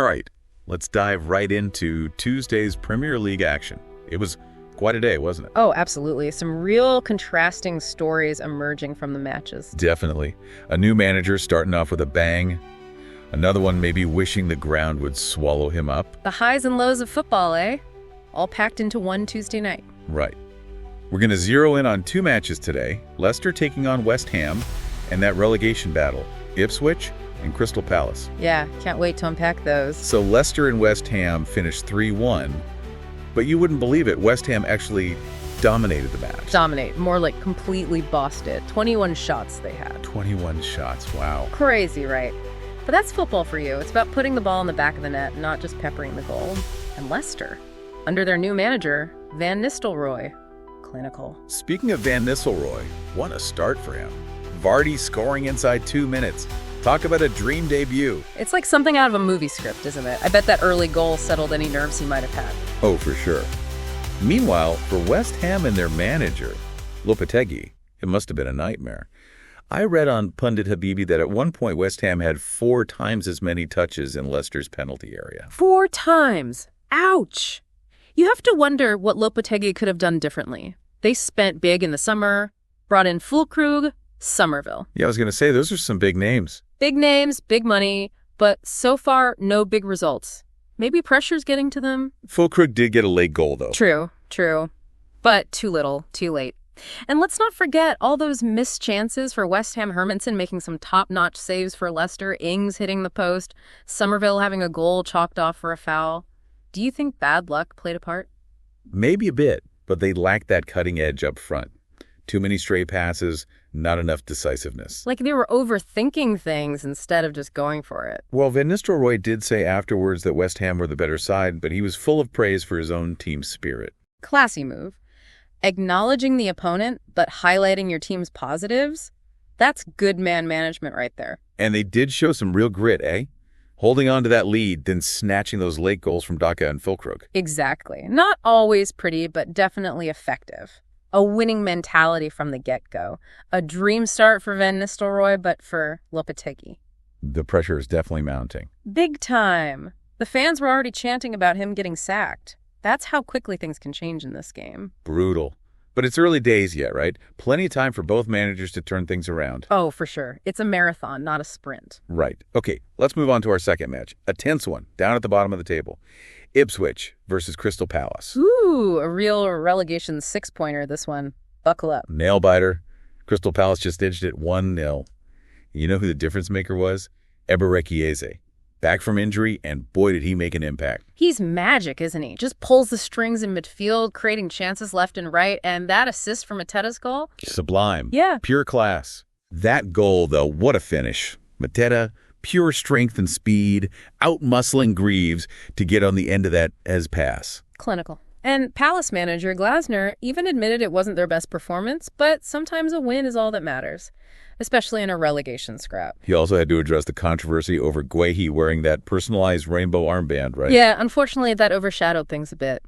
All right, let's dive right into Tuesday's Premier League action. It was quite a day, wasn't it? Oh, absolutely. Some real contrasting stories emerging from the matches. Definitely. A new manager starting off with a bang. Another one maybe wishing the ground would swallow him up. The highs and lows of football, eh? All packed into one Tuesday night. Right. We're going to zero in on two matches today. Leicester taking on West Ham, and that relegation battle, Ipswich and Crystal Palace. Yeah, can't wait to unpack those. So Leicester and West Ham finished 3-1, but you wouldn't believe it, West Ham actually dominated the match. Dominate, more like completely bossed it. 21 shots they had. 21 shots, wow. Crazy, right? But that's football for you. It's about putting the ball in the back of the net, not just peppering the goal. And Leicester, under their new manager, Van Nistelrooy, clinical. Speaking of Van Nistelrooy, what a start for him. Vardy scoring inside 2 minutes. Talk about a dream debut. It's like something out of a movie script, isn't it? I bet that early goal settled any nerves he might have had. Oh, for sure. Meanwhile, for West Ham and their manager, Lopetegui, it must have been a nightmare. I read on Pundit Habibi that at one point West Ham had 4 times as many touches in Leicester's penalty area. 4 times. Ouch. You have to wonder what Lopetegui could have done differently. They spent big in the summer, brought in Füllkrug, Somerville. Yeah, I was going to say, those are some big names. Big names, big money, but so far, no big results. Maybe pressure's getting to them? Füllkrug did get a late goal, though. True. But too little, too late. And let's not forget all those missed chances for West Ham. Hermansen making some top-notch saves for Leicester, Ings hitting the post, Somerville having a goal chalked off for a foul. Do you think bad luck played a part? Maybe a bit, but they lacked that cutting edge up front. Too many stray passes, not enough decisiveness. Like they were overthinking things instead of just going for it. Well, Van Nistelrooy did say afterwards that West Ham were the better side, but he was full of praise for his own team spirit. Classy move. Acknowledging the opponent, but highlighting your team's positives, that's good man management right there. And they did show some real grit, eh? Holding on to that lead, then snatching those late goals from Daka and Füllkrug. Exactly. Not always pretty, but definitely effective. A winning mentality from the get-go. A dream start for Van Nistelrooy, but for Lopetegui. The pressure is definitely mounting. Big time. The fans were already chanting about him getting sacked. That's how quickly things can change in this game. Brutal. But it's early days yet, right? Plenty of time for both managers to turn things around. Oh, for sure. It's a marathon, not a sprint. Right. Okay, let's move on to our second match. A tense one, down at the bottom of the table. Ipswich versus Crystal Palace. Ooh, a real relegation 6-pointer, this one. Buckle up. Nail-biter. Crystal Palace just edged it 1-0. You know who the difference maker was? Eberechieze. Back from injury, and boy, did he make an impact. He's magic, isn't he? Just pulls the strings in midfield, creating chances left and right, and that assist from Mateta's goal? Sublime. Yeah. Pure class. That goal, though, what a finish. Mateta, pure strength and speed, out-muscling Greaves to get on the end of that as pass. Clinical. And Palace manager Glasner even admitted it wasn't their best performance, but sometimes a win is all that matters, especially in a relegation scrap. He also had to address the controversy over Guehi wearing that personalized rainbow armband, right? Yeah, unfortunately that overshadowed things a bit.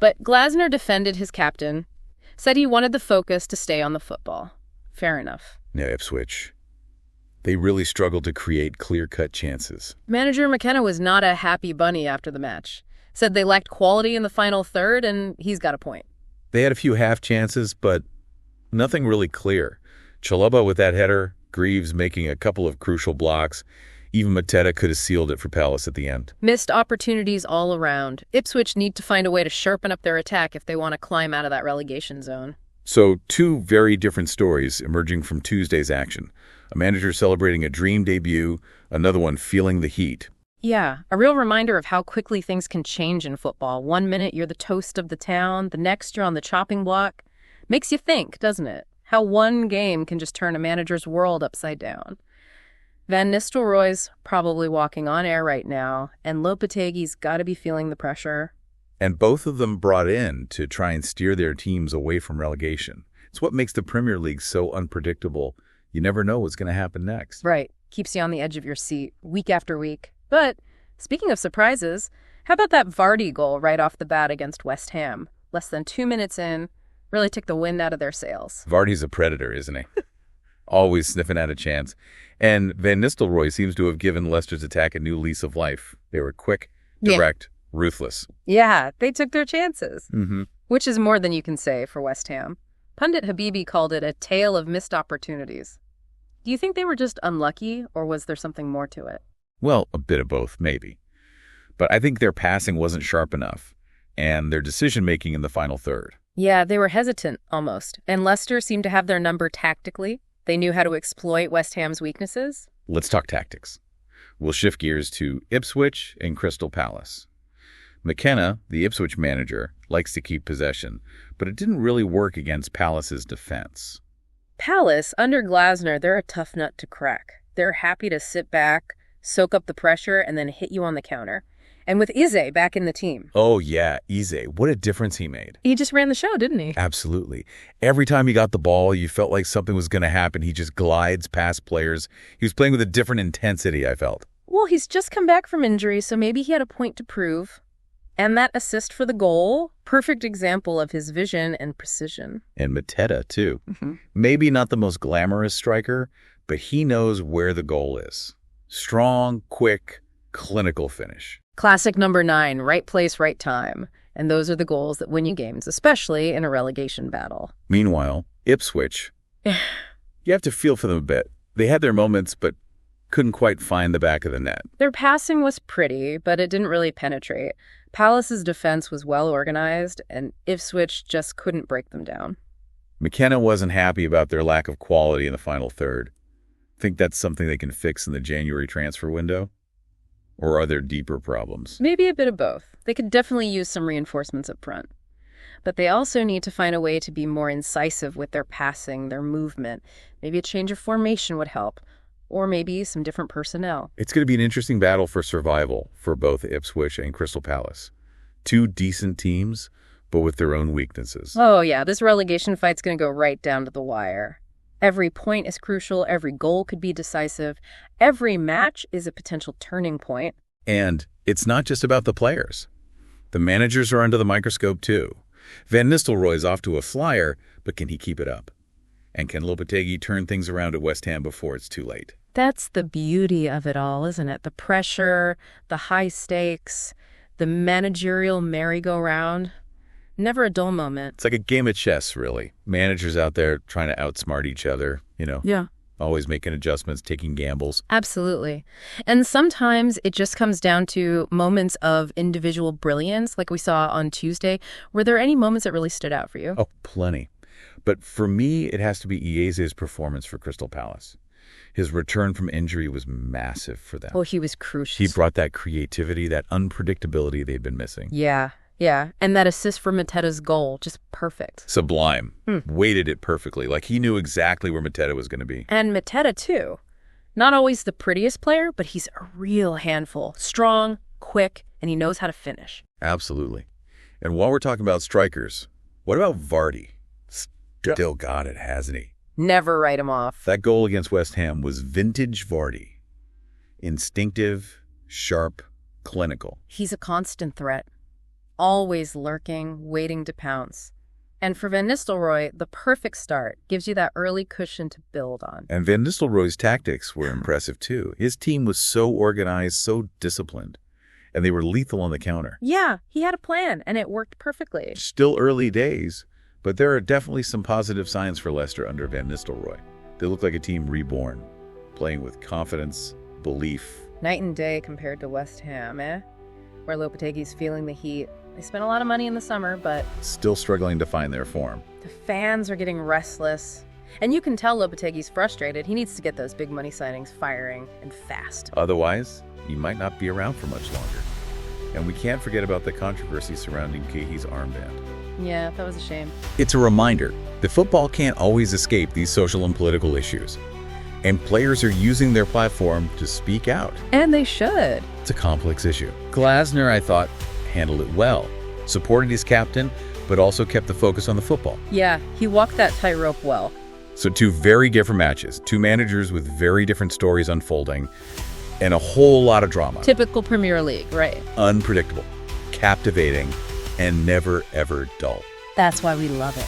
But Glasner defended his captain, said he wanted the focus to stay on the football. Fair enough. Now, Ipswich, they really struggled to create clear-cut chances. Manager McKenna was not a happy bunny after the match. Said they lacked quality in the final third, and he's got a point. They had a few half chances, but nothing really clear. Chalobah with that header, Greaves making a couple of crucial blocks. Even Mateta could have sealed it for Palace at the end. Missed opportunities all around. Ipswich need to find a way to sharpen up their attack if they want to climb out of that relegation zone. So, two very different stories emerging from Tuesday's action. A manager celebrating a dream debut, another one feeling the heat. Yeah, a real reminder of how quickly things can change in football. 1 minute you're the toast of the town, the next you're on the chopping block. Makes you think, doesn't it? How one game can just turn a manager's world upside down. Van Nistelrooy's probably walking on air right now, and Lopetegui's got to be feeling the pressure. And both of them brought in to try and steer their teams away from relegation. It's what makes the Premier League so unpredictable. You never know what's going to happen next. Right. Keeps you on the edge of your seat, week after week. But speaking of surprises, how about that Vardy goal right off the bat against West Ham? Less than 2 minutes in, really took the wind out of their sails. Vardy's a predator, isn't he? always sniffing at a chance. And Van Nistelrooy seems to have given Leicester's attack a new lease of life. They were quick, direct, ruthless. Yeah, they took their chances, Mm-hmm. which is more than you can say for West Ham. Pundit Habibi called it a tale of missed opportunities. Do you think they were just unlucky, or was there something more to it? Well, a bit of both, maybe. But I think their passing wasn't sharp enough, and their decision-making in the final third. Yeah, they were hesitant, almost. And Leicester seemed to have their number tactically. They knew how to exploit West Ham's weaknesses. Let's talk tactics. We'll shift gears to Ipswich and Crystal Palace. McKenna, the Ipswich manager, likes to keep possession, but it didn't really work against Palace's defense. Palace, under Glasner, they're a tough nut to crack. They're happy to sit back, soak up the pressure, and then hit you on the counter. And with Eze back in the team. Oh, yeah, Eze. What a difference he made. He just ran the show, didn't he? Absolutely. Every time he got the ball, you felt like something was going to happen. He just glides past players. He was playing with a different intensity, I felt. Well, he's just come back from injury, so maybe he had a point to prove. And that assist for the goal, perfect example of his vision and precision. And Mateta, too. Mm-hmm. Maybe not the most glamorous striker, but he knows where the goal is. Strong, quick, clinical finish. Classic number 9, right place, right time. And those are the goals that win you games, especially in a relegation battle. Meanwhile, Ipswich, you have to feel for them a bit. They had their moments, but couldn't quite find the back of the net. Their passing was pretty, but it didn't really penetrate. Palace's defense was well organized, and Ipswich just couldn't break them down. McKenna wasn't happy about their lack of quality in the final third. Think that's something they can fix in the January transfer window? Or are there deeper problems? Maybe a bit of both. They could definitely use some reinforcements up front. But they also need to find a way to be more incisive with their passing, their movement. Maybe a change of formation would help. Or maybe some different personnel. It's going to be an interesting battle for survival for both Ipswich and Crystal Palace. Two decent teams, but with their own weaknesses. Oh, yeah, this relegation fight's going to go right down to the wire. Every point is crucial. Every goal could be decisive. Every match is a potential turning point. And it's not just about the players. The managers are under the microscope, too. Van Nistelrooy's off to a flyer, but can he keep it up? And can Lopetegui turn things around at West Ham before it's too late? That's the beauty of it all, isn't it? The pressure, the high stakes, the managerial merry-go-round. Never a dull moment. It's like a game of chess, really. Managers out there trying to outsmart each other, Yeah. always making adjustments, taking gambles. Absolutely. And sometimes it just comes down to moments of individual brilliance, like we saw on Tuesday. Were there any moments that really stood out for you? Oh, plenty. But for me, it has to be Ieze's performance for Crystal Palace. His return from injury was massive for them. Oh, he was crucial. He brought that creativity, that unpredictability they'd been missing. Yeah. And that assist for Mateta's goal, just perfect. Sublime. Weighted it perfectly, like he knew exactly where Mateta was going to be. And Mateta, too. Not always the prettiest player, but he's a real handful. Strong, quick, and he knows how to finish. Absolutely. And while we're talking about strikers, what about Vardy? Still got it, hasn't he? Never write him off. That goal against West Ham was vintage Vardy. Instinctive, sharp, clinical. He's a constant threat. Always lurking, waiting to pounce. And for Van Nistelrooy, the perfect start gives you that early cushion to build on. And Van Nistelrooy's tactics were impressive, too. His team was so organized, so disciplined, and they were lethal on the counter. Yeah, he had a plan, and it worked perfectly. Still early days, but there are definitely some positive signs for Leicester under Van Nistelrooy. They look like a team reborn, playing with confidence, belief. Night and day compared to West Ham, where Lopetegui's feeling the heat. They spent a lot of money in the summer, but Still struggling to find their form. the fans are getting restless. And you can tell Lopetegui's frustrated. He needs to get those big money signings firing and fast. Otherwise, he might not be around for much longer. And we can't forget about the controversy surrounding Kehi's armband. Yeah, that was a shame. It's a reminder that football can't always escape these social and political issues. And players are using their platform to speak out. And they should. It's a complex issue. Glasner, I thought, handled it well. Supported his captain, but also kept the focus on the football. Yeah, he walked that tightrope well. So two very different matches, two managers with very different stories unfolding, and a whole lot of drama. Typical Premier League, right? Unpredictable, captivating, and never, ever dull. That's why we love it.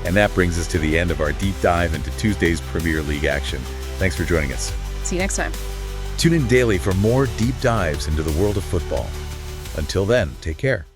And that brings us to the end of our deep dive into Tuesday's Premier League action. Thanks for joining us. See you next time. Tune in daily for more deep dives into the world of football. Until then, take care.